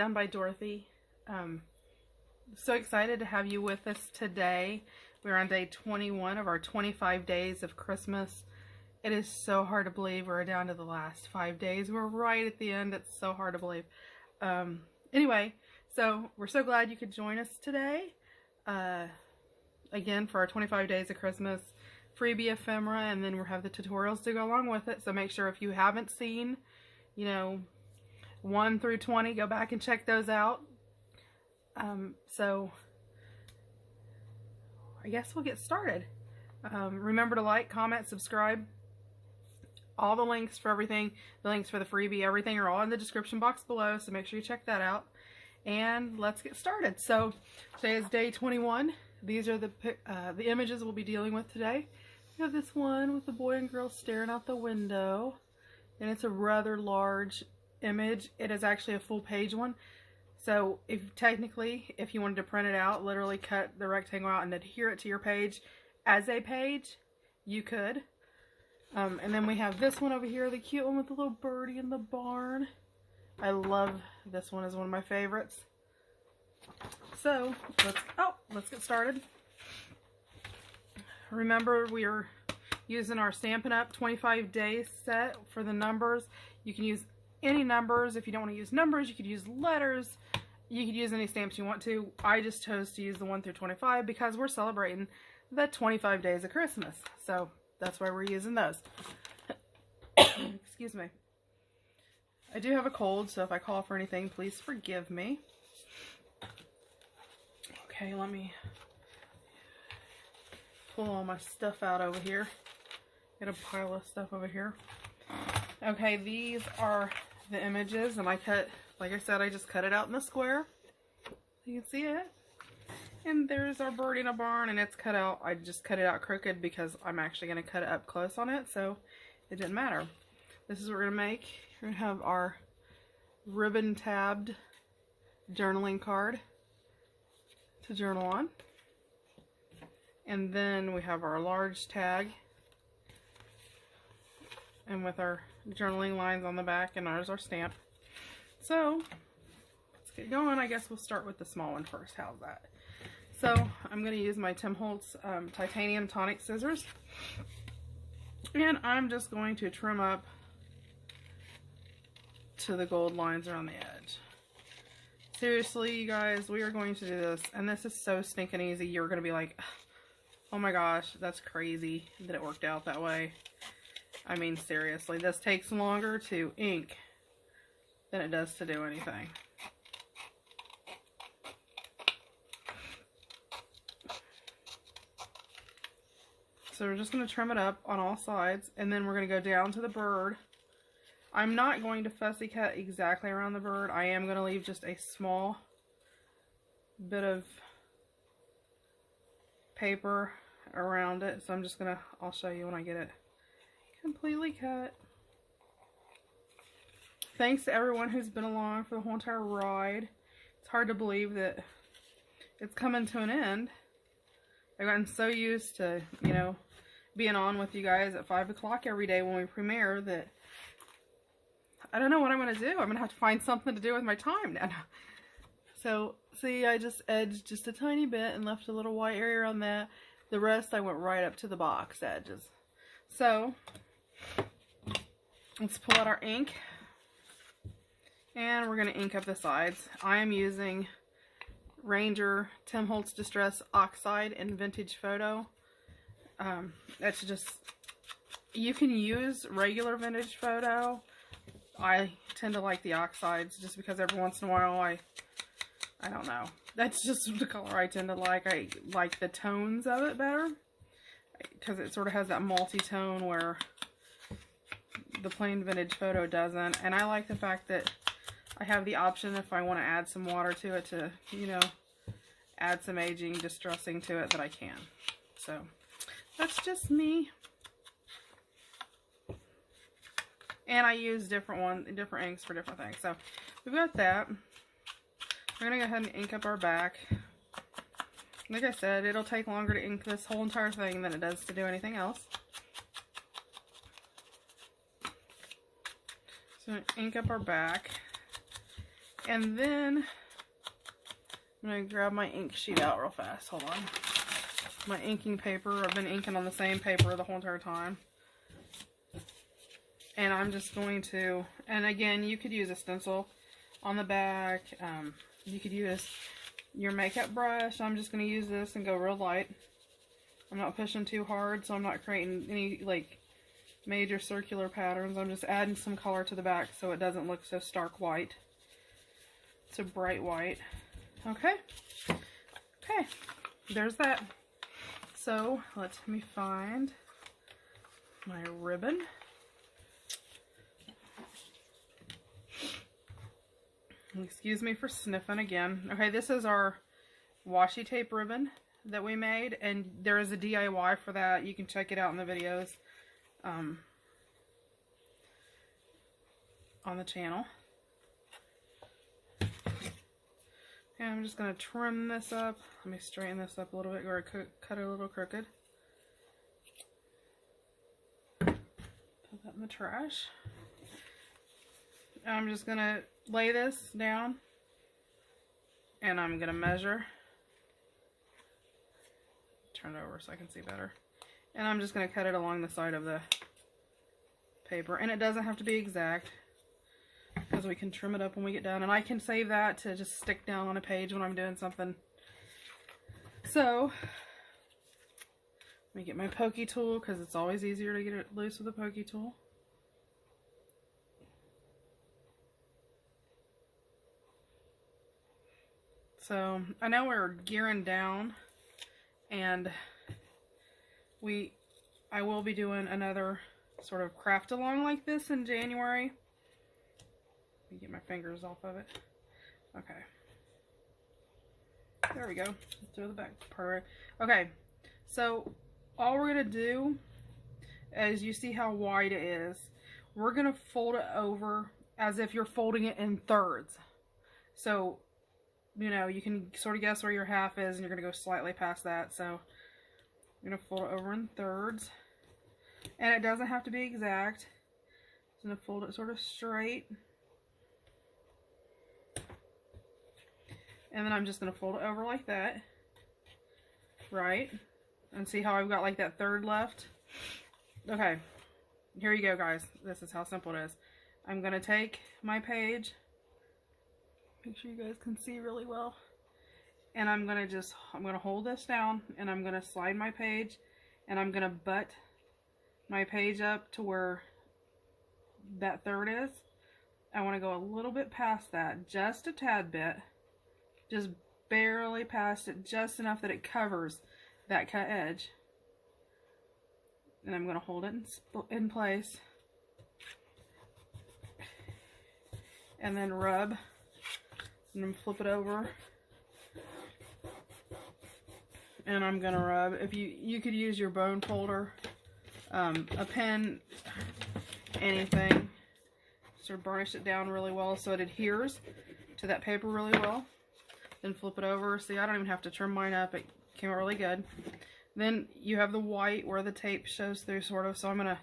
Done by Dorothy. So excited to have you with us today. We're on day 21 of our 25 days of Christmas. It is so hard to believe we're down to the last 5 days. We're right at the end. It's so hard to believe. Anyway, so we're so glad you could join us today. Again, for our 25 days of Christmas freebie ephemera, and then we'll have the tutorials to go along with it. So make sure if you haven't seen, 1 through 20, go back and check those out. So I guess we'll get started. Remember to like, comment, subscribe. All the links for everything, the links for the freebie, everything are all in the description box below, so make sure you check that out. And let's get started. So today is day 21. These are the images we'll be dealing with today. We have this one with the boy and girl staring out the window, and it's a rather large image. It is actually a full page one. So if you wanted to print it out, literally cut the rectangle out and adhere it to your page as a page, you could. And then we have this one over here, the cute one with the little birdie in the barn. I love this one, is one of my favorites. So let's get started. Remember, we are using our Stampin' Up! 25 Day set for the numbers. You can use any numbers. If you don't want to use numbers, you could use letters. You could use any stamps you want to. I just chose to use the 1 through 25 because we're celebrating the 25 days of Christmas. So that's why we're using those. Excuse me. I do have a cold, so if I cough or anything, please forgive me. Okay, let me pull all my stuff out over here. Get a pile of stuff over here. Okay, these are the images, and like I said, I just cut it out in the square. You can see it. And there's our bird in a barn, and it's cut out. I just cut it out crooked because I'm actually going to cut it up close on it, so it didn't matter. This is what we're going to make. We're going to have our ribbon tabbed journaling card to journal on. And then we have our large tag, and with our journaling lines on the back, and there's our stamp. So let's get going. I guess we'll start with the small one first. How's that? So I'm going to use my Tim Holtz titanium tonic scissors, and I'm just going to trim up to the gold lines around the edge. Seriously, you guys, we are going to do this, and this is so stinking easy. You're going to be like, oh my gosh, that's crazy that it worked out that way. I mean, seriously, this takes longer to ink than it does to do anything. So we're just going to trim it up on all sides, and then we're going to go down to the bird. I'm not going to fussy cut exactly around the bird. I am going to leave just a small bit of paper around it. So I'm just going to, I'll show you when I get it completely cut. Thanks to everyone who's been along for the whole entire ride. It's hard to believe that it's coming to an end. I've gotten so used to, being on with you guys at 5 o'clock every day when we premiere that I don't know what I'm going to do. I'm going to have to find something to do with my time now. So, see, I just edged just a tiny bit and left a little white area on that. The rest I went right up to the box edges. So, let's pull out our ink. And we're going to ink up the sides. I am using Ranger Tim Holtz Distress Oxide in Vintage Photo. That's just, you can use regular Vintage Photo. I tend to like the oxides just because every once in a while I don't know. That's just the color I tend to like. I like the tones of it better because it sort of has that multi-tone where the plain Vintage Photo doesn't. And I like the fact that I have the option if I want to add some water to it to, add some aging, distressing to it, that I can. So that's just me. And I use different inks for different things. So we've got that. We're going to go ahead and ink up our back. Like I said, it'll take longer to ink this whole entire thing than it does to do anything else. So ink up our back. And then I'm going to grab my ink sheet out real fast. Hold on. My inking paper. I've been inking on the same paper the whole entire time. And I'm just going to, and again, you could use a stencil on the back. You could use your makeup brush. I'm just going to use this and go real light. I'm not pushing too hard, so I'm not creating any like major circular patterns. I'm just adding some color to the back so it doesn't look so stark white. So bright white. Okay. Okay. There's that. So let me find my ribbon. Excuse me for sniffing again. Okay, this is our washi tape ribbon that we made, and there is a DIY for that. You can check it out in the videos on the channel. And I'm just going to trim this up. Let me straighten this up a little bit, or cut it a little crooked. Put that in the trash. I'm just going to lay this down, and I'm going to measure. Turn it over so I can see better. And I'm just going to cut it along the side of the paper. And it doesn't have to be exact, because we can trim it up when we get done. And I can save that to just stick down on a page when I'm doing something. So, let me get my pokey tool, because it's always easier to get it loose with a pokey tool. So, I know we're gearing down, and I will be doing another sort of craft along like this in January. Let me get my fingers off of it. Okay. There we go. Throw the back part away. Okay, so all we're going to do, as you see how wide it is, we're going to fold it over as if you're folding it in thirds. So, you know, you can sort of guess where your half is, and you're going to go slightly past that. So, I'm going to fold it over in thirds. And it doesn't have to be exact. I'm going to fold it sort of straight. And then I'm just going to fold it over like that. Right? And see how I've got like that third left? Okay. Here you go, guys. This is how simple it is. I'm going to take my page. Make sure you guys can see really well. And I'm going to hold this down, and I'm going to slide my page, and I'm going to butt my page up to where that third is. I want to go a little bit past that, just a tad bit. Just barely past it, just enough that it covers that cut edge. And I'm going to hold it in place. And then rub. And then flip it over. And I'm going to rub. If you could use your bone folder, a pen, anything. Sort of burnish it down really well so it adheres to that paper really well. Then flip it over. See, I don't even have to trim mine up. It came out really good. Then you have the white where the tape shows through, sort of. So I'm going to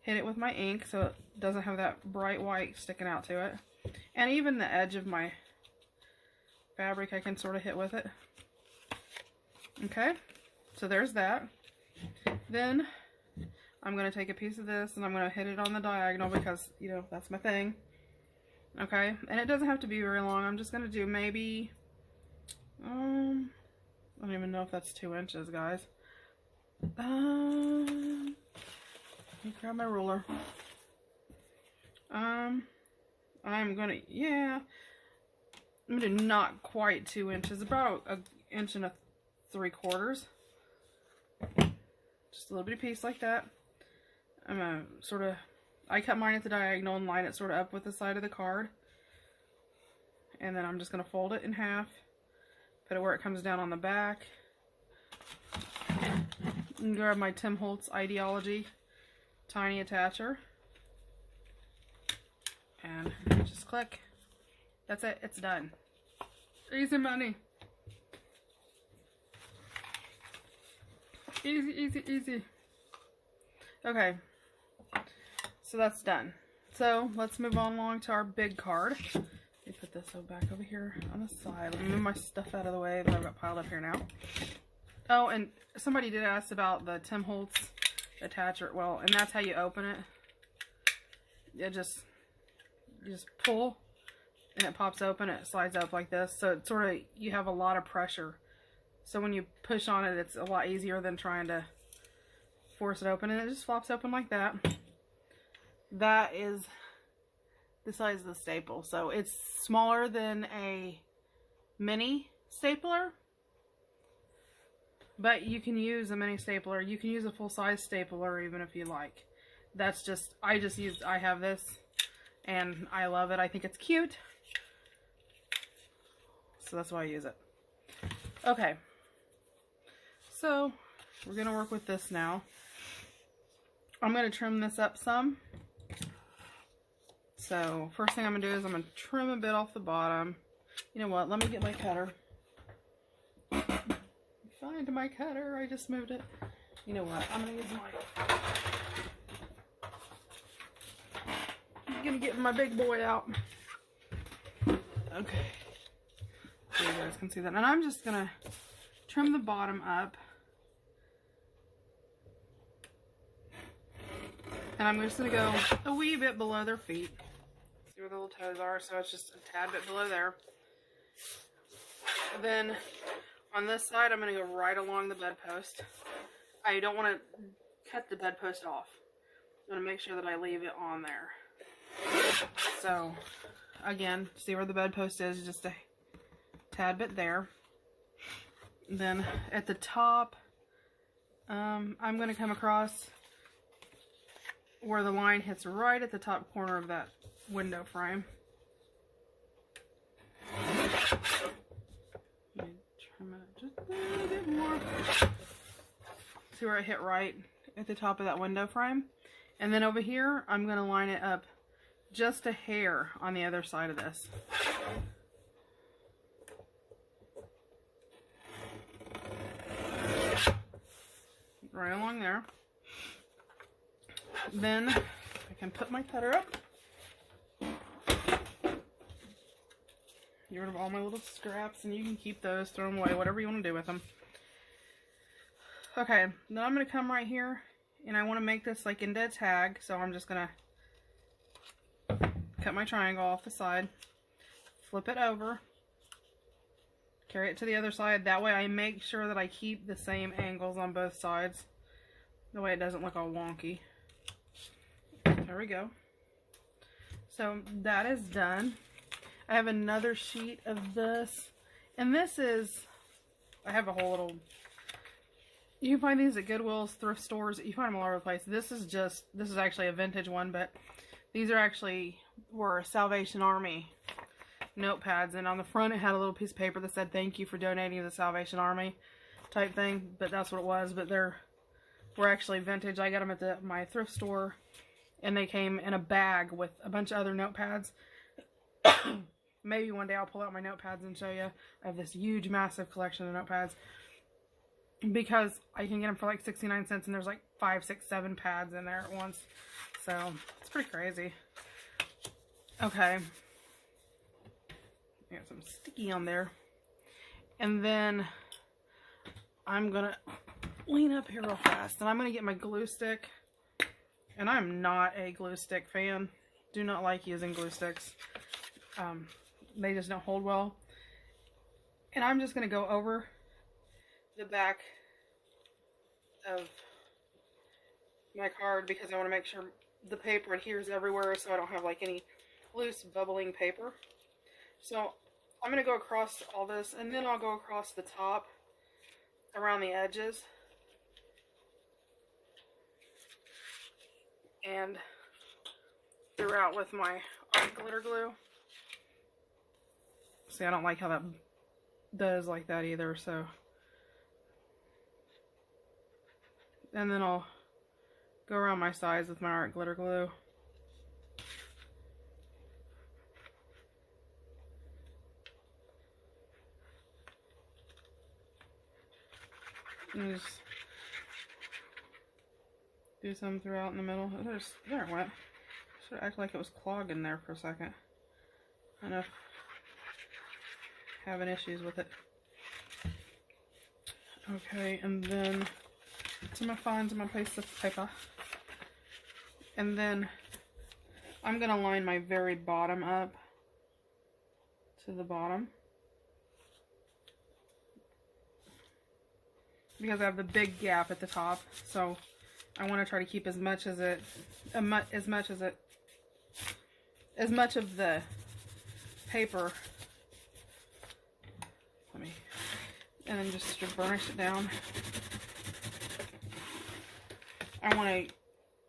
hit it with my ink so it doesn't have that bright white sticking out to it. And even the edge of my fabric I can sort of hit with it. Okay, so there's that. Then I'm going to take a piece of this and I'm going to hit it on the diagonal because, you know, that's my thing. Okay, and it doesn't have to be very long. I'm just going to do maybe, I don't even know if that's 2 inches, guys. Let me grab my ruler. I'm going to, yeah, I'm going to do not quite 2 inches, about an inch and 3/4. Just a little bitty piece like that. I'm going to sort of, I cut mine at the diagonal and line it sort of up with the side of the card. And then I'm just going to fold it in half. Put it where it comes down on the back. And grab my Tim Holtz Ideology tiny attacher. And just click. That's it. It's done. Easy money. Easy, easy, easy. Okay. So that's done. So let's move on along to our big card. Let me put this back over here on the side. Let me move my stuff out of the way that I've got piled up here now. Oh, and somebody did ask about the Tim Holtz attacher. Well, and that's how you open it. You just pull and it pops open. It slides up like this. So it's sort of, you have a lot of pressure. So when you push on it, it's a lot easier than trying to force it open. And it just flops open like that. That is the size of the staple. So it's smaller than a mini stapler. But you can use a mini stapler. You can use a full-size stapler even if you like. That's just, I have this and I love it. I think it's cute. So that's why I use it. Okay. So we're going to work with this now. I'm going to trim this up some. So first thing I'm going to do is I'm going to trim a bit off the bottom. You know what? Let me get my cutter. Find my cutter. I just moved it. You know what? I'm going to use I'm going to get my big boy out. Okay. So you guys can see that. And I'm just going to trim the bottom up. And I'm just going to go a wee bit below their feet. See where the little toes are, so it's just a tad bit below there. And then on this side, I'm going to go right along the bedpost. I don't want to cut the bedpost off. I'm going to make sure that I leave it on there. So, again, see where the bedpost is, just a tad bit there. And then at the top, I'm going to come across where the line hits right at the top corner of that window frame. Let me trim it just a little bit more. See where I hit right at the top of that window frame? And then over here, I'm going to line it up just a hair on the other side of this. Right along there. Then I can put my cutter up. Get rid of all my little scraps, and you can keep those, throw them away, whatever you want to do with them. Okay, now I'm going to come right here, and I want to make this like into a tag, so I'm just going to cut my triangle off the side, flip it over, carry it to the other side. That way I make sure that I keep the same angles on both sides. That way it doesn't look all wonky. There we go. So that is done. I have another sheet of this. And this is, I have a whole little, you can find these at Goodwill's, thrift stores. You find them all over the place. This is actually a vintage one, but these are were Salvation Army notepads. And on the front it had a little piece of paper that said, "Thank you for donating to the Salvation Army," type thing. But that's what it was. But were actually vintage. I got them at my thrift store. And they came in a bag with a bunch of other notepads. Maybe one day I'll pull out my notepads and show you. I have this huge, massive collection of notepads. Because I can get them for like 69 cents and there's like 5, 6, 7 pads in there at once. So, it's pretty crazy. Okay. I got some sticky on there. And then I'm going to lean up here real fast. And I'm going to get my glue stick. And I'm not a glue stick fan. Do not like using glue sticks. They just don't hold well. And I'm just going to go over the back of my card because I want to make sure the paper adheres everywhere so I don't have like any loose bubbling paper. So I'm going to go across all this and then I'll go across the top around the edges. And throughout with my art glitter glue. See, I don't like how that does like that either, so. And then I'll go around my sides with my art glitter glue. And just do some throughout in the middle. There it went. Should act like it was clogged in there for a second. I don't know if having issues with it. Okay, and then to my find my piece of paper. And then I'm going to line my very bottom up to the bottom. Because I have the big gap at the top, so I want to try to keep as much of the paper. And then just to burnish it down. I want to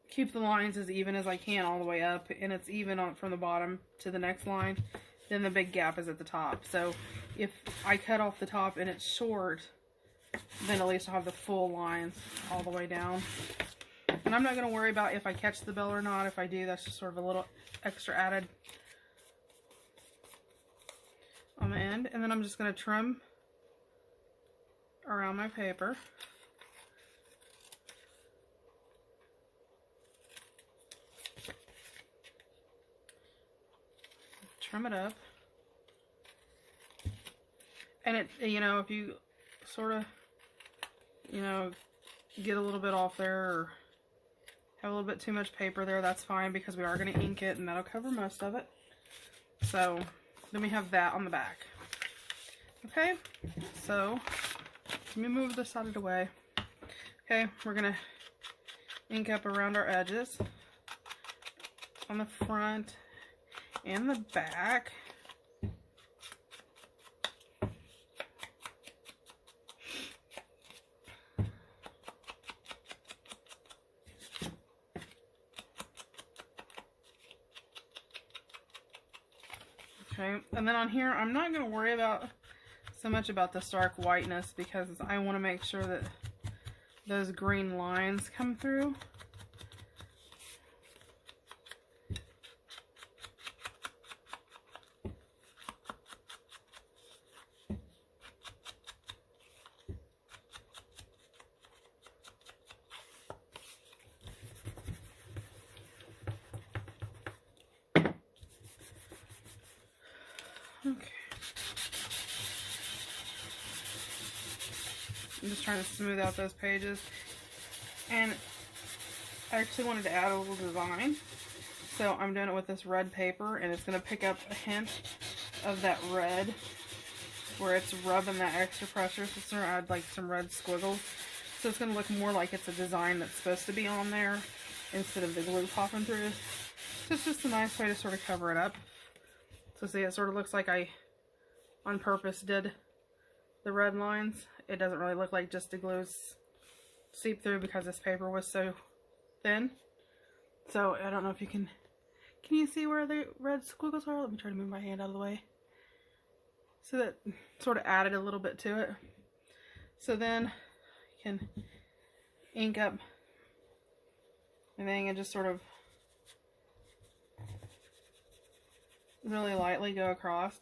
keep the lines as even as I can all the way up, and it's even on from the bottom to the next line. Then the big gap is at the top. So if I cut off the top and it's short, then at least I'll have the full lines all the way down. And I'm not going to worry about if I catch the bell or not. If I do, that's just sort of a little extra added on the end. And then I'm just going to trim around my paper. Trim it up. And it, you know, if you sort of, you know, get a little bit off there or have a little bit too much paper there, that's fine, because we are going to ink it and that'll cover most of it. So then we have that on the back. Okay, so let me move this out of the way. Okay, we're going to ink up around our edges on the front and the back. Okay, and then on here, I'm not going to worry about so much about the stark whiteness, because I want to make sure that those green lines come through. Okay. I'm just trying to smooth out those pages. And I actually wanted to add a little design. So I'm doing it with this red paper, and it's going to pick up a hint of that red where it's rubbing that extra pressure. So it's going to add like some red squiggles. So it's going to look more like it's a design that's supposed to be on there instead of the glue popping through. So it's just a nice way to sort of cover it up. So see, it sort of looks like I on purpose did the red lines. It doesn't really look like just the glue's seep through because this paper was so thin. So I don't know if you can you see where the red squiggles are? Let me try to move my hand out of the way. So that sort of added a little bit to it. So then you can ink up everything and just sort of really lightly go across.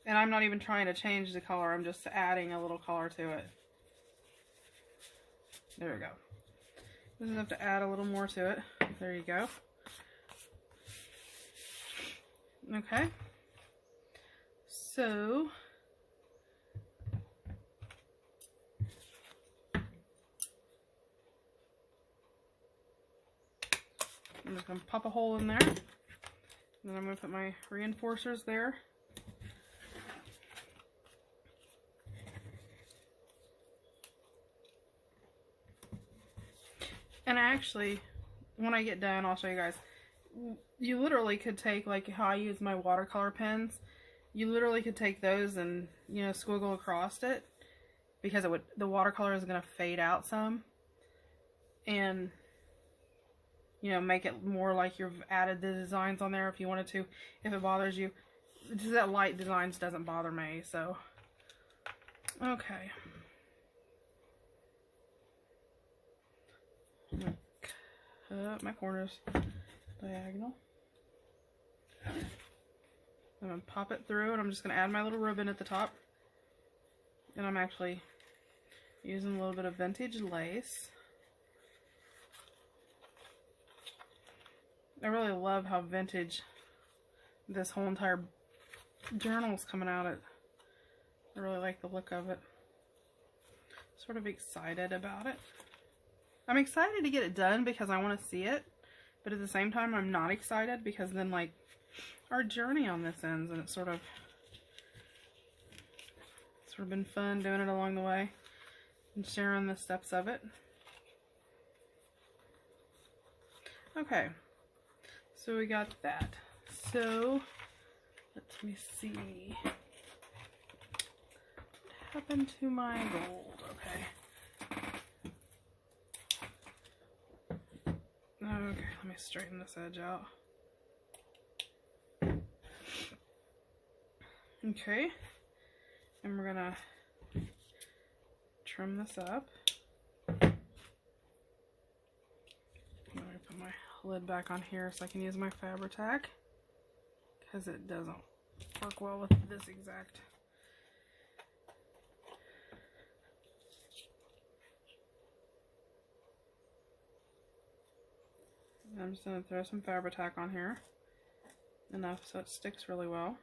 And I'm not even trying to change the color, I'm just adding a little color to it. There we go. Just have to add a little more to it. There you go. Okay. So I'm just going to pop a hole in there. And then I'm going to put my reinforcers there. And actually, when I get done, I'll show you guys. You literally could take, like how I use my watercolor pens, you literally could take those and, you know, squiggle across it, because it would, the watercolor is going to fade out some. And, you know, make it more like you've added the designs on there if you wanted to. If it bothers you, just that light designs doesn't bother me, so. Okay. I'm gonna cut my corners diagonal. I'm gonna pop it through, and I'm just gonna add my little ribbon at the top. And I'm actually using a little bit of vintage lace. I really love how vintage this whole entire journal's coming out. I really like the look of it. Sort of excited about it. I'm excited to get it done because I want to see it, but at the same time I'm not excited because then like our journey on this ends, and it's sort of been fun doing it along the way and sharing the steps of it. Okay, so we got that. So let me see. What happened to my gold? Okay. Okay, let me straighten this edge out. Okay, and we're gonna trim this up. I'm gonna put my lid back on here so I can use my Fabri-Tac, because it doesn't work well with this exact. I'm just going to throw some Fabri-Tac on here, enough so it sticks really well.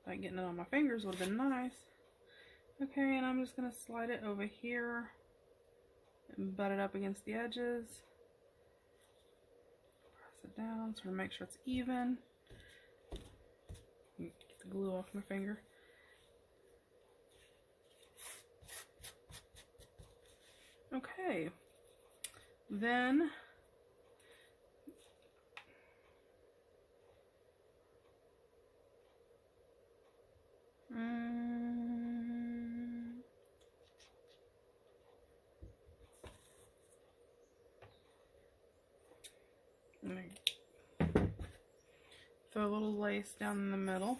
Like getting it on my fingers would have been nice. Okay, and I'm just going to slide it over here and butt it up against the edges. Press it down so to make sure it's even. Get the glue off my finger. Okay, then throw a little lace down in the middle,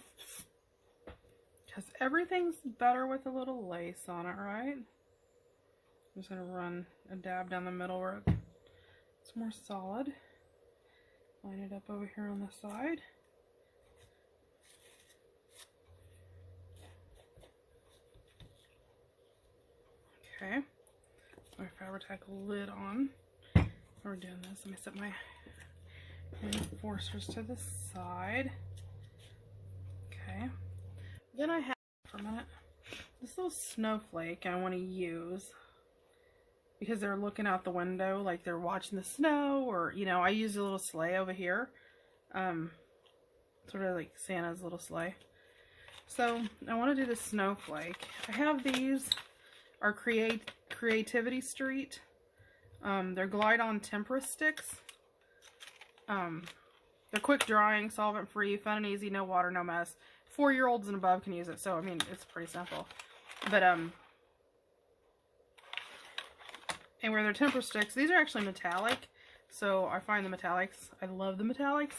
because everything's better with a little lace on it, right? I'm just going to run a dab down the middle where it's more solid. Line it up over here on the side. Okay, my Fabri-Tac lid on. We're doing this. Let me set my reinforcers to the side. Okay. Then I have, for a minute, this little snowflake I want to use, because they're looking out the window like they're watching the snow, or, you know, I use a little sleigh over here. Sort of like Santa's little sleigh. So I want to do the snowflake. I have these, are Creativity Street. They're glide-on tempera sticks. They're quick drying, solvent free, fun and easy, no water, no mess. 4-year-olds and above can use it, so I mean it's pretty simple. But and where they're tempera sticks, these are actually metallic, so I find the metallics, I love the metallics.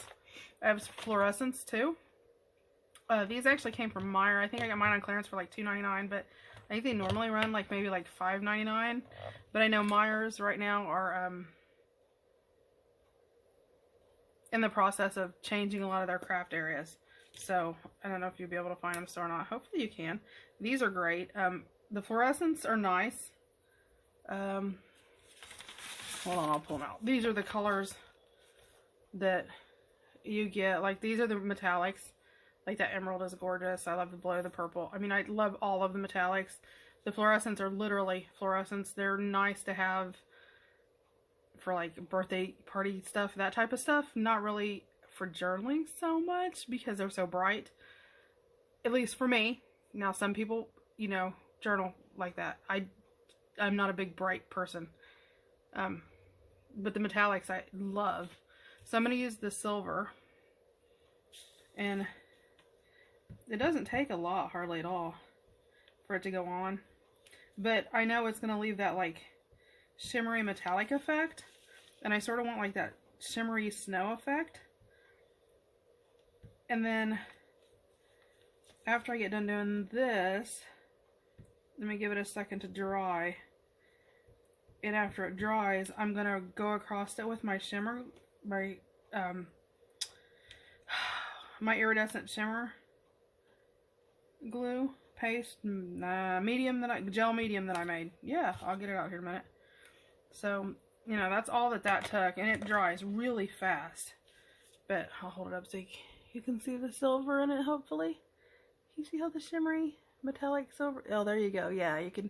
I have fluorescents too. These actually came from Meijer. I think I got mine on clearance for like $2.99, but I think they normally run like maybe like $5.99. But I know Meijer's right now are in the process of changing a lot of their craft areas. So I don't know if you'll be able to find them still or not. Hopefully you can. These are great. The fluorescents are nice. Hold on, I'll pull them out. These are the colors that you get. Like, these are the metallics. Like, that emerald is gorgeous. I love the blue, the purple. I mean, I love all of the metallics. The fluorescents are literally fluorescents. They're nice to have for, like, birthday party stuff, that type of stuff. Not really for journaling so much because they're so bright. At least for me. Now, some people, you know, journal like that. I'm not a big bright person. But the metallics I love. So I'm going to use the silver. And it doesn't take a lot, hardly at all, for it to go on. But I know it's going to leave that, like, shimmery metallic effect. And I sort of want, like, that shimmery snow effect. And then, after I get done doing this, let me give it a second to dry. And after it dries, I'm going to go across it with my shimmer, my iridescent shimmer glue paste, gel medium that I made. Yeah, I'll get it out here in a minute. So, you know, that's all that took, and it dries really fast. But I'll hold it up so you can see the silver in it, hopefully. You see how the shimmery metallic silver, oh, there you go. Yeah, you can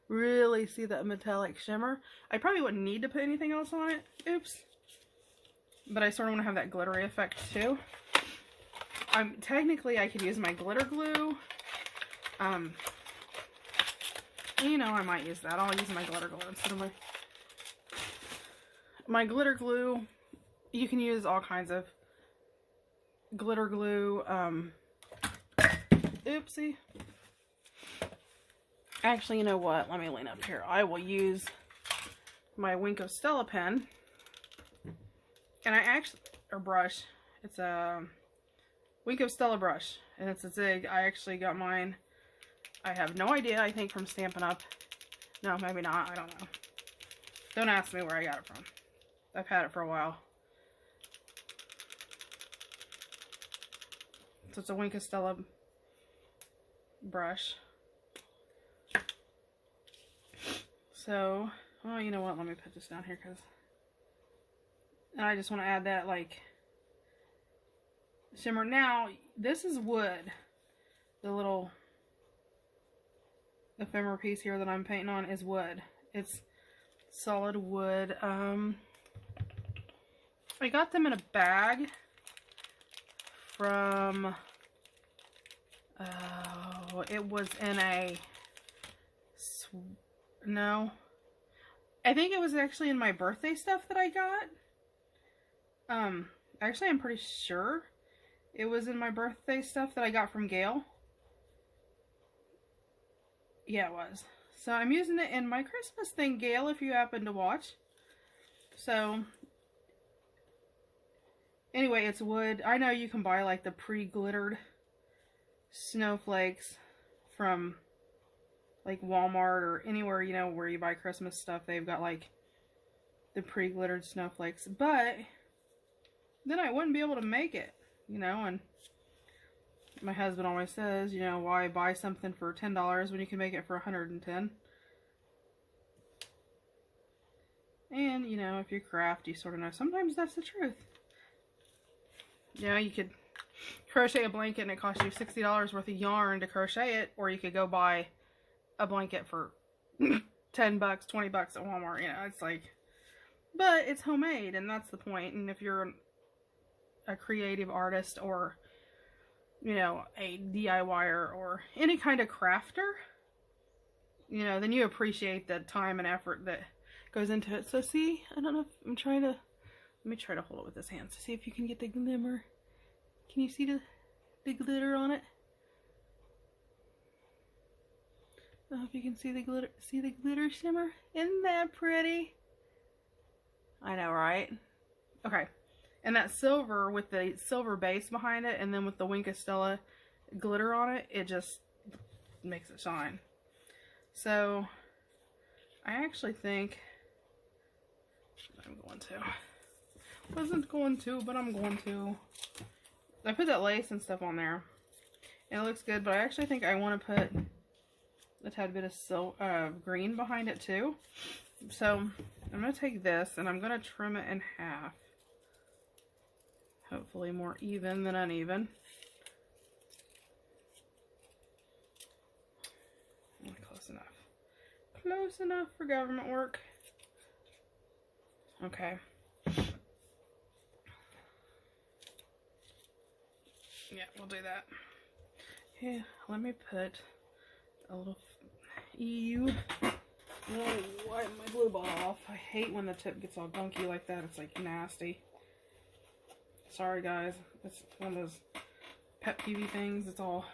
really see that metallic shimmer. I probably wouldn't need to put anything else on it. Oops. But I sort of want to have that glittery effect too. Technically I could use my glitter glue. You know, I might use that. I'll use my glitter glue instead of my glitter glue. You can use all kinds of glitter glue. Oopsie. Actually, you know what? Let me lean up here. I will use my Wink of Stella pen. And I actually, or brush. It's a Wink of Stella brush. And it's a zig. I actually got mine, I have no idea, I think from Stampin' Up. No, maybe not. I don't know. Don't ask me where I got it from. I've had it for a while. So it's a Wink of Stella brush. So, oh, you know what? Let me put this down here because I just want to add that, like, shimmer. Now, this is wood. The little ephemera piece here that I'm painting on is wood. It's solid wood. I got them in a bag from, it was in a, no, I think it was actually in my birthday stuff that I got. Actually, I'm pretty sure it was in my birthday stuff that I got from Gail. Yeah, it was. So I'm using it in my Christmas thing, Gail, if you happen to watch. So, anyway, it's wood. I know you can buy, like, the pre-glittered snowflakes from, like, Walmart or anywhere, you know, where you buy Christmas stuff. They've got, like, the pre-glittered snowflakes. But then I wouldn't be able to make it, you know, and my husband always says, you know, why buy something for $10 when you can make it for $110? And, you know, if you craft, you sort of know sometimes that's the truth. You know, you could crochet a blanket and it costs you $60 worth of yarn to crochet it, or you could go buy a blanket for 10 bucks, 20 bucks at Walmart. You know, it's like, but it's homemade, and that's the point. And if you're a creative artist, or, you know, a DIYer, or any kind of crafter, you know, then you appreciate the time and effort that goes into it. So see, I don't know if I'm trying to, let me try to hold it with this hand to see if you can get the glimmer. Can you see the glitter on it? I hope you can see the glitter shimmer. Isn't that pretty? I know, right? Okay. And that silver with the silver base behind it, and then with the Wink of Stella glitter on it, it just makes it shine. So, I actually think I'm going to. Wasn't going to, but I'm going to. I put that lace and stuff on there, and it looks good, but I actually think I want to put a tad bit of green behind it too. So, I'm going to take this, and I'm going to trim it in half. Hopefully more even than uneven. Close enough. Close enough for government work. Okay. Yeah, we'll do that. Yeah, let me put a little wipe my glue ball off. I hate when the tip gets all gunky like that. It's like nasty. Sorry guys, it's one of those pet peeve things. It's all,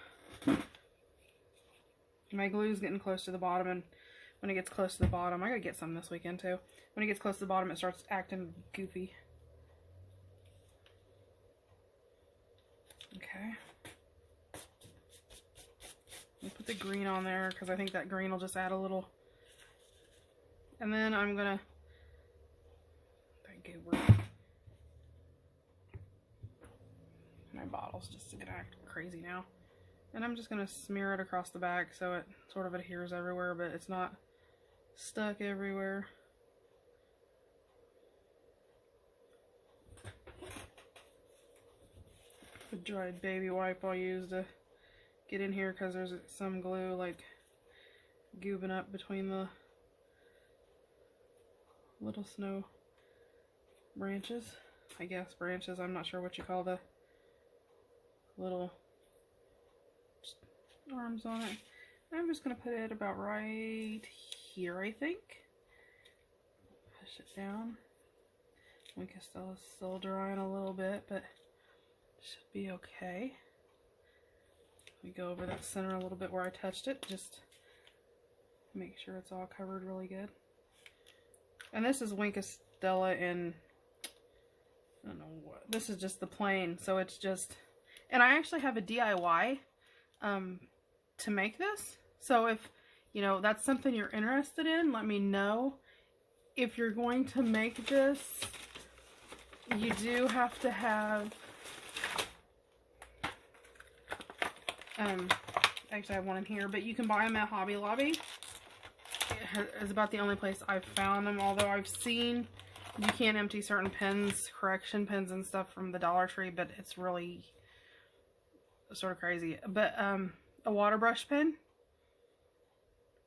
my glue's getting close to the bottom, and when it gets close to the bottom, I gotta get some this weekend too. When it gets close to the bottom, it starts acting goofy. Okay. I'll put the green on there because I think that green will just add a little. And then I'm gonna, my bottle's just gonna act crazy now. And I'm just gonna smear it across the back so it sort of adheres everywhere, but it's not stuck everywhere. The dried baby wipe I'll use to get in here because there's some glue like goobing up between the little snow branches. I guess branches, I'm not sure what you call the little arms on it. I'm just going to put it about right here, I think. Push it down. We can still drying a little bit, but it should be okay. We go over that center a little bit where I touched it, just make sure it's all covered really good. And this is Stella in, I don't know what, this is just the plain, so it's just, and I actually have a DIY to make this, so if, you know, that's something you're interested in, let me know. If you're going to make this, you do have to have, actually I have one in here, but you can buy them at Hobby Lobby. It's about the only place I've found them, although I've seen you can't empty certain pens, correction pens and stuff from the Dollar Tree, but it's really sort of crazy. But a water brush pen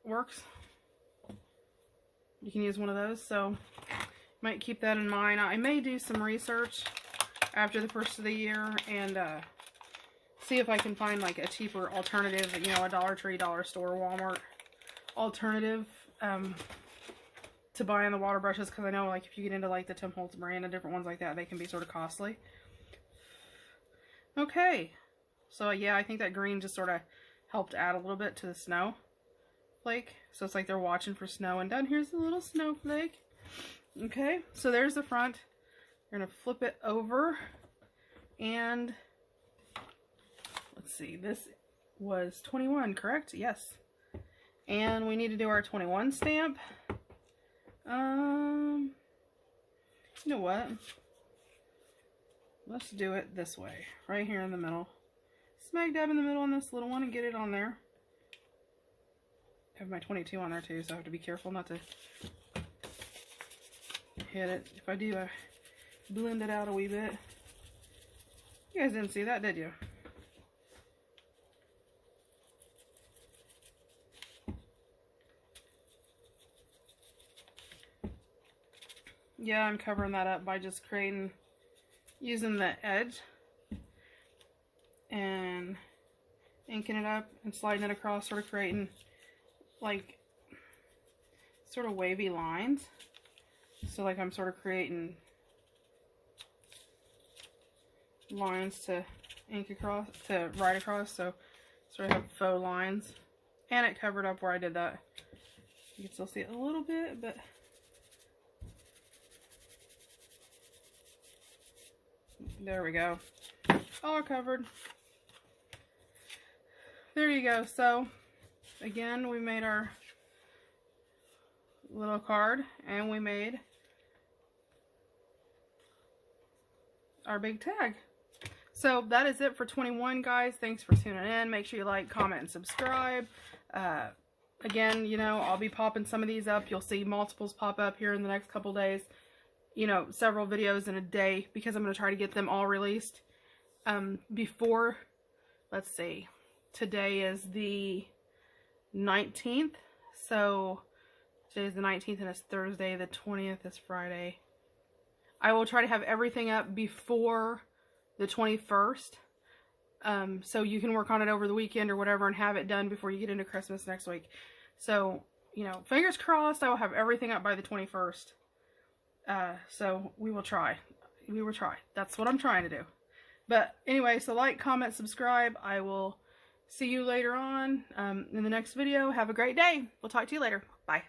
works. You can use one of those, so might keep that in mind. I may do some research after the first of the year and see if I can find like a cheaper alternative, you know, a Dollar Tree, Dollar Store, Walmart alternative to buying the water brushes, because I know like if you get into like the Tim Holtz brand and different ones like that, they can be sort of costly. Okay, so yeah, I think that green just sort of helped add a little bit to the snowflake. So it's like they're watching for snow, and down here's the little snowflake. Okay, so there's the front. We're gonna flip it over, and let's see, this was 21, correct? Yes. And we need to do our 21 stamp. You know what? Let's do it this way, right here in the middle. Smack dab in the middle on this little one and get it on there. I have my 22 on there too, so I have to be careful not to hit it. If I do, I blend it out a wee bit. You guys didn't see that, did you? Yeah, I'm covering that up by just using the edge and inking it up and sliding it across, sort of creating like sort of wavy lines. So like I'm sort of creating lines to ink across, to write across, so sort of have faux lines. And it covered up where I did that. You can still see it a little bit, but there we go. All covered. There you go. So again, we made our little card and we made our big tag. So that is it for 21, guys. Thanks for tuning in. Make sure you like, comment, and subscribe. Again, you know, I'll be popping some of these up. You'll see multiples pop up here in the next couple days. You know, several videos in a day, because I'm going to try to get them all released before, let's see, today is the 19th, so today is the 19th and it's Thursday, the 20th is Friday. I will try to have everything up before the 21st, so you can work on it over the weekend or whatever and have it done before you get into Christmas next week. So, you know, fingers crossed I will have everything up by the 21st. So we will try. We will try. That's what I'm trying to do. But anyway, so like, comment, subscribe. I will see you later on in the next video. Have a great day. We'll talk to you later. Bye.